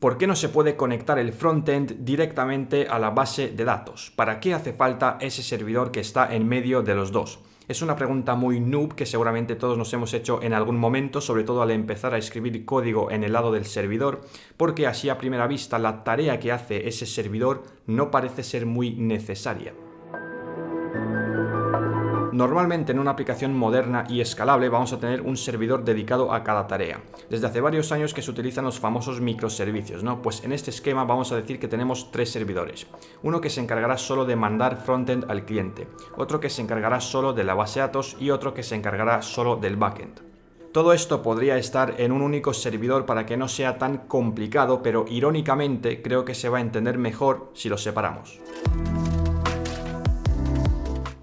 ¿Por qué no se puede conectar el frontend directamente a la base de datos? ¿Para qué hace falta ese servidor que está en medio de los dos? Es una pregunta muy noob que seguramente todos nos hemos hecho en algún momento, sobre todo al empezar a escribir código en el lado del servidor, porque así a primera vista la tarea que hace ese servidor no parece ser muy necesaria. Normalmente en una aplicación moderna y escalable vamos a tener un servidor dedicado a cada tarea. Desde hace varios años que se utilizan los famosos microservicios, ¿no? Pues en este esquema vamos a decir que tenemos 3 servidores. Uno que se encargará solo de mandar frontend al cliente, otro que se encargará solo de la base de datos y otro que se encargará solo del backend. Todo esto podría estar en un único servidor para que no sea tan complicado, pero irónicamente creo que se va a entender mejor si los separamos.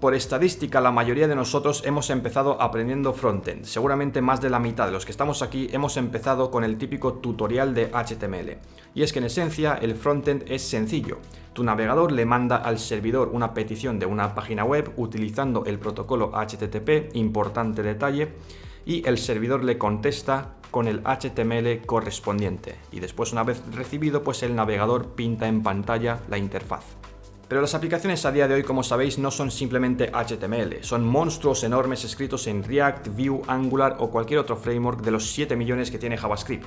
Por estadística, la mayoría de nosotros hemos empezado aprendiendo frontend. Seguramente más de la mitad de los que estamos aquí hemos empezado con el típico tutorial de HTML. Y es que en esencia el frontend es sencillo. Tu navegador le manda al servidor una petición de una página web utilizando el protocolo HTTP, importante detalle, y el servidor le contesta con el HTML correspondiente. Y después, una vez recibido, pues el navegador pinta en pantalla la interfaz. Pero las aplicaciones a día de hoy, como sabéis, no son simplemente HTML, son monstruos enormes escritos en React, Vue, Angular o cualquier otro framework de los 7 millones que tiene JavaScript.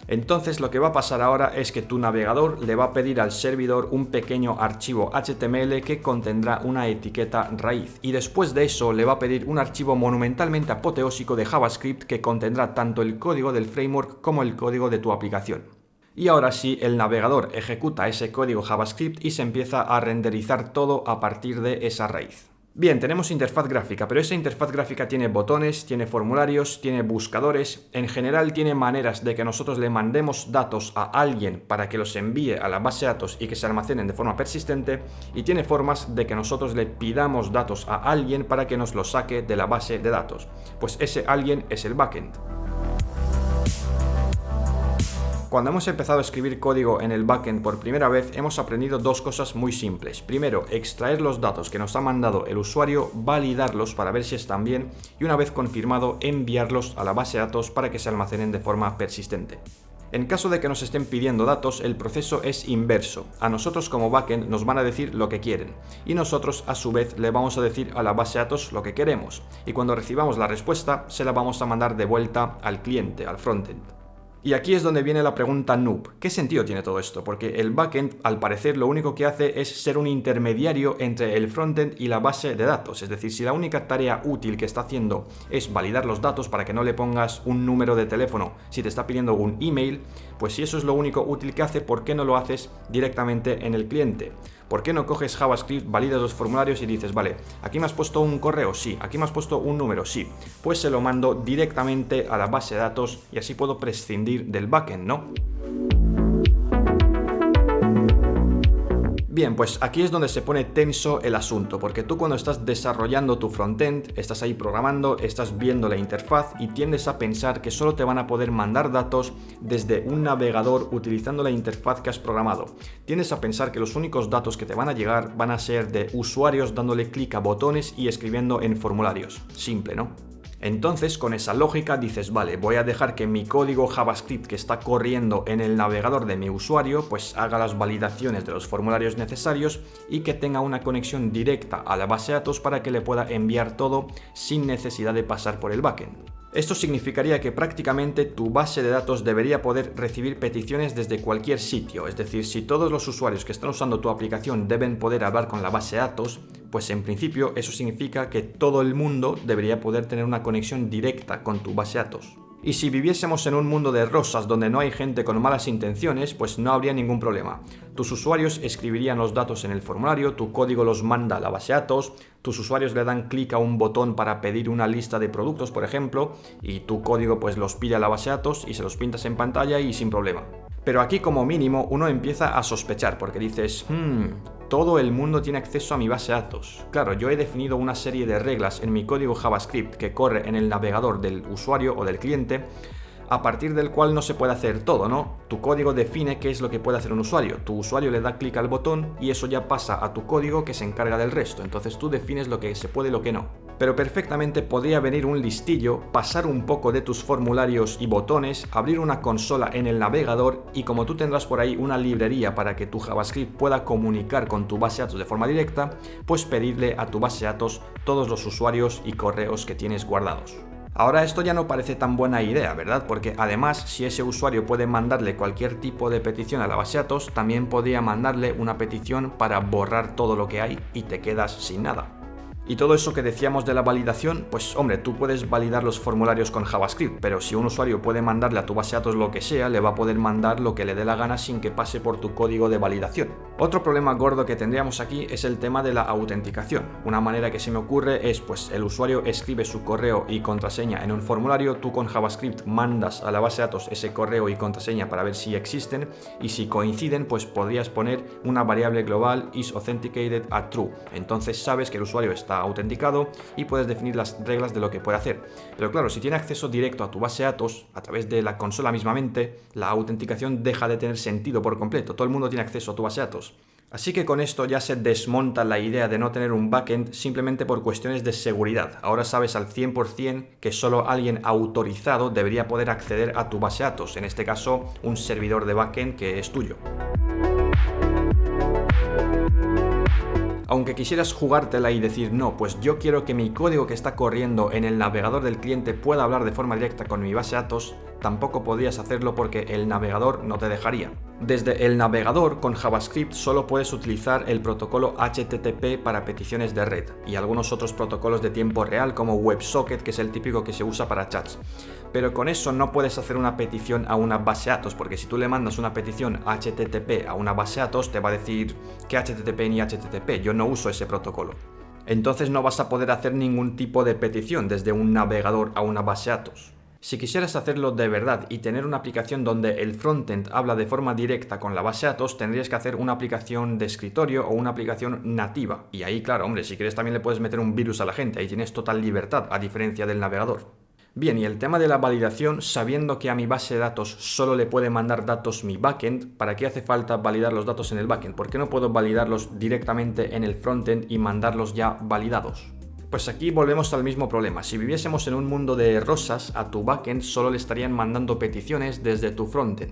Entonces lo que va a pasar ahora es que tu navegador le va a pedir al servidor un pequeño archivo HTML que contendrá una etiqueta raíz, y después de eso le va a pedir un archivo monumentalmente apoteósico de JavaScript que contendrá tanto el código del framework como el código de tu aplicación. Y ahora sí, el navegador ejecuta ese código JavaScript y se empieza a renderizar todo a partir de esa raíz. Bien, tenemos interfaz gráfica, pero esa interfaz gráfica tiene botones, tiene formularios, tiene buscadores, en general tiene maneras de que nosotros le mandemos datos a alguien para que los envíe a la base de datos y que se almacenen de forma persistente, y tiene formas de que nosotros le pidamos datos a alguien para que nos los saque de la base de datos. Pues ese alguien es el backend. Cuando hemos empezado a escribir código en el backend por primera vez, hemos aprendido dos cosas muy simples. Primero, extraer los datos que nos ha mandado el usuario, validarlos para ver si están bien y, una vez confirmado, enviarlos a la base de datos para que se almacenen de forma persistente. En caso de que nos estén pidiendo datos, el proceso es inverso. A nosotros como backend nos van a decir lo que quieren y nosotros a su vez le vamos a decir a la base de datos lo que queremos, y cuando recibamos la respuesta se la vamos a mandar de vuelta al cliente, al frontend. Y aquí es donde viene la pregunta noob. ¿Qué sentido tiene todo esto? Porque el backend, al parecer, lo único que hace es ser un intermediario entre el frontend y la base de datos. Es decir, si la única tarea útil que está haciendo es validar los datos para que no le pongas un número de teléfono si te está pidiendo un email, pues si eso es lo único útil que hace, ¿por qué no lo haces directamente en el cliente? ¿Por qué no coges JavaScript, validas los formularios y dices, vale, aquí me has puesto un correo? Sí. Aquí me has puesto un número, sí. Pues se lo mando directamente a la base de datos y así puedo prescindir del backend, ¿no? Bien, pues aquí es donde se pone tenso el asunto, porque tú cuando estás desarrollando tu frontend, estás ahí programando, estás viendo la interfaz y tiendes a pensar que solo te van a poder mandar datos desde un navegador utilizando la interfaz que has programado. Tiendes a pensar que los únicos datos que te van a llegar van a ser de usuarios dándole clic a botones y escribiendo en formularios. Simple, ¿no? Entonces, con esa lógica dices, vale, voy a dejar que mi código JavaScript que está corriendo en el navegador de mi usuario, pues haga las validaciones de los formularios necesarios y que tenga una conexión directa a la base de datos para que le pueda enviar todo sin necesidad de pasar por el backend. Esto significaría que prácticamente tu base de datos debería poder recibir peticiones desde cualquier sitio. Es decir, si todos los usuarios que están usando tu aplicación deben poder hablar con la base de datos, pues en principio eso significa que todo el mundo debería poder tener una conexión directa con tu base de datos. Y si viviésemos en un mundo de rosas donde no hay gente con malas intenciones, pues no habría ningún problema. Tus usuarios escribirían los datos en el formulario, tu código los manda a la base de datos, tus usuarios le dan clic a un botón para pedir una lista de productos, por ejemplo, y tu código pues los pide a la base de datos y se los pintas en pantalla y sin problema. Pero aquí como mínimo uno empieza a sospechar porque dices, todo el mundo tiene acceso a mi base de datos. Claro, yo he definido una serie de reglas en mi código JavaScript que corre en el navegador del usuario o del cliente, a partir del cual no se puede hacer todo, ¿no? Tu código define qué es lo que puede hacer un usuario. Tu usuario le da clic al botón y eso ya pasa a tu código que se encarga del resto. Entonces tú defines lo que se puede y lo que no. Pero perfectamente podría venir un listillo, pasar un poco de tus formularios y botones, abrir una consola en el navegador y como tú tendrás por ahí una librería para que tu JavaScript pueda comunicar con tu base de datos de forma directa, pues pedirle a tu base de datos todos los usuarios y correos que tienes guardados. Ahora esto ya no parece tan buena idea, ¿verdad? Porque además, si ese usuario puede mandarle cualquier tipo de petición a la base de datos, también podría mandarle una petición para borrar todo lo que hay y te quedas sin nada. Y todo eso que decíamos de la validación, pues hombre, tú puedes validar los formularios con JavaScript, pero si un usuario puede mandarle a tu base de datos lo que sea, le va a poder mandar lo que le dé la gana sin que pase por tu código de validación. Otro problema gordo que tendríamos aquí es el tema de la autenticación. Una manera que se me ocurre es, pues el usuario escribe su correo y contraseña en un formulario, tú con JavaScript mandas a la base de datos ese correo y contraseña para ver si existen y si coinciden, pues podrías poner una variable global isAuthenticated a true. Entonces sabes que el usuario está autenticado y puedes definir las reglas de lo que puede hacer. Pero claro, si tiene acceso directo a tu base de datos a través de la consola mismamente, la autenticación deja de tener sentido por completo. Todo el mundo tiene acceso a tu base de datos. Así que con esto ya se desmonta la idea de no tener un backend simplemente por cuestiones de seguridad. Ahora sabes al 100% que solo alguien autorizado debería poder acceder a tu base de datos, en este caso un servidor de backend que es tuyo. Aunque quisieras jugártela y decir, no, pues yo quiero que mi código que está corriendo en el navegador del cliente pueda hablar de forma directa con mi base de datos, tampoco podrías hacerlo porque el navegador no te dejaría. Desde el navegador con JavaScript solo puedes utilizar el protocolo HTTP para peticiones de red y algunos otros protocolos de tiempo real como WebSocket, que es el típico que se usa para chats. Pero con eso no puedes hacer una petición a una base de datos, porque si tú le mandas una petición HTTP a una base de datos te va a decir que HTTP ni HTTP, yo no uso ese protocolo. Entonces no vas a poder hacer ningún tipo de petición desde un navegador a una base de datos. Si quisieras hacerlo de verdad y tener una aplicación donde el frontend habla de forma directa con la base de datos, tendrías que hacer una aplicación de escritorio o una aplicación nativa. Y ahí, claro, hombre, si quieres también le puedes meter un virus a la gente, ahí tienes total libertad, a diferencia del navegador. Bien, y el tema de la validación, sabiendo que a mi base de datos solo le puede mandar datos mi backend, ¿para qué hace falta validar los datos en el backend? ¿Por qué no puedo validarlos directamente en el frontend y mandarlos ya validados? Pues aquí volvemos al mismo problema. Si viviésemos en un mundo de rosas, a tu backend solo le estarían mandando peticiones desde tu frontend.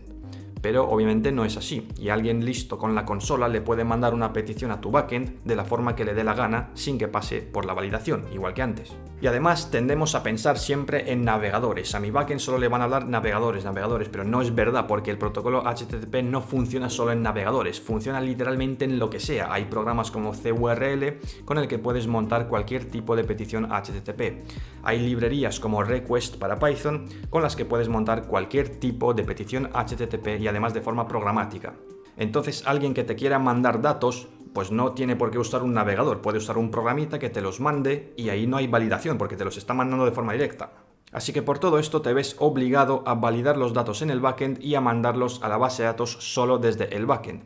Pero obviamente no es así, y alguien listo con la consola le puede mandar una petición a tu backend de la forma que le dé la gana sin que pase por la validación, igual que antes. Y además tendemos a pensar siempre en navegadores. A mi backend solo le van a hablar navegadores, pero no es verdad porque el protocolo HTTP no funciona solo en navegadores, funciona literalmente en lo que sea. Hay programas como CURL con el que puedes montar cualquier tipo de petición HTTP. Hay librerías como Request para Python con las que puedes montar cualquier tipo de petición HTTP y además de forma programática. Entonces alguien que te quiera mandar datos pues no tiene por qué usar un navegador, puede usar un programita que te los mande y ahí no hay validación porque te los está mandando de forma directa. Así que por todo esto te ves obligado a validar los datos en el backend y a mandarlos a la base de datos solo desde el backend.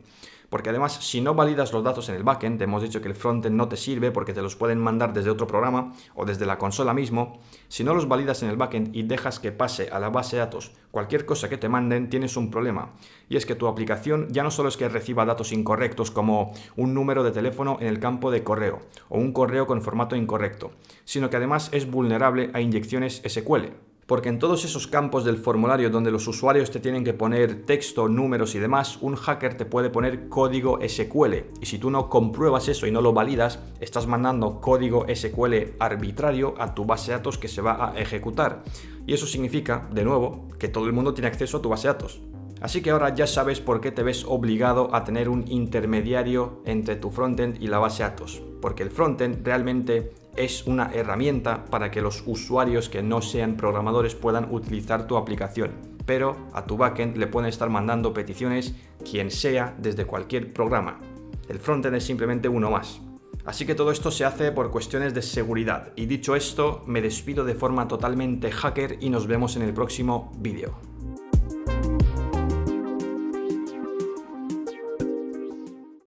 Porque además, si no validas los datos en el backend, hemos dicho que el frontend no te sirve porque te los pueden mandar desde otro programa o desde la consola mismo. Si no los validas en el backend y dejas que pase a la base de datos cualquier cosa que te manden, tienes un problema. Y es que tu aplicación ya no solo es que reciba datos incorrectos como un número de teléfono en el campo de correo o un correo con formato incorrecto, sino que además es vulnerable a inyecciones SQL. Porque en todos esos campos del formulario donde los usuarios te tienen que poner texto, números y demás, un hacker te puede poner código SQL. Y si tú no compruebas eso y no lo validas, estás mandando código SQL arbitrario a tu base de datos que se va a ejecutar. Y eso significa, de nuevo, que todo el mundo tiene acceso a tu base de datos. Así que ahora ya sabes por qué te ves obligado a tener un intermediario entre tu frontend y la base de datos. Porque el frontend realmente es una herramienta para que los usuarios que no sean programadores puedan utilizar tu aplicación. Pero a tu backend le pueden estar mandando peticiones quien sea desde cualquier programa. El frontend es simplemente uno más. Así que todo esto se hace por cuestiones de seguridad. Y dicho esto, me despido de forma totalmente hacker y nos vemos en el próximo vídeo.